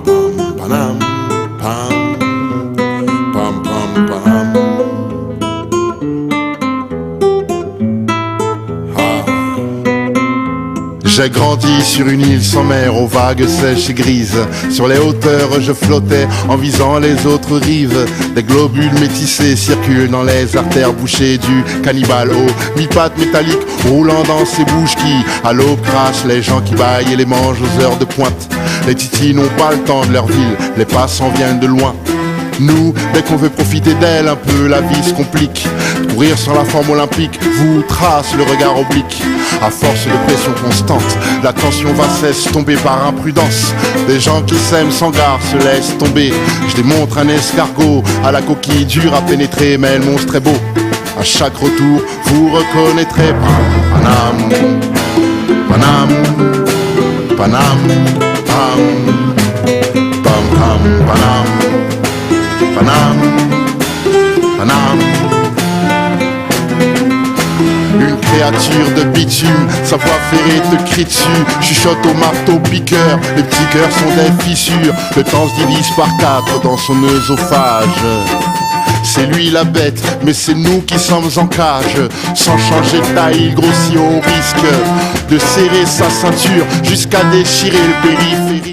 Pam pam panam, pam pam pam panam. J'ai grandi sur une île sans mer, aux vagues sèches et grises. Sur les hauteurs je flottais en visant les autres rives. Des globules métissés circulent dans les artères bouchées du cannibale au mi-pattes métalliques roulant dans ses bouches qui à l'eau crachent les gens qui baillent et les mangent aux heures de pointe. Les titis n'ont pas le temps de leur ville, les passants viennent de loin. Nous, dès qu'on veut profiter d'elle un peu, la vie se complique. Courir sur la forme olympique vous trace le regard oblique. À force de pression constante, la tension va s'estomper par imprudence. Des gens qui s'aiment sans gare se laissent tomber. Je démontre un escargot à la coquille dure à pénétrer, mais le monstre est beau. À chaque retour, vous reconnaîtrez Panam, Panam, Panam, Pam, Pam, Pam, Panam. Panam, Panam. Une créature de bitume, sa voix ferrée te crie dessus. Chuchote au marteau piqueur, les petits cœurs sont des fissures. Le temps se divise par 4 dans son œsophage. C'est lui la bête, mais c'est nous qui sommes en cage. Sans changer de taille, il grossit au risque de serrer sa ceinture jusqu'à déchirer le périphérique.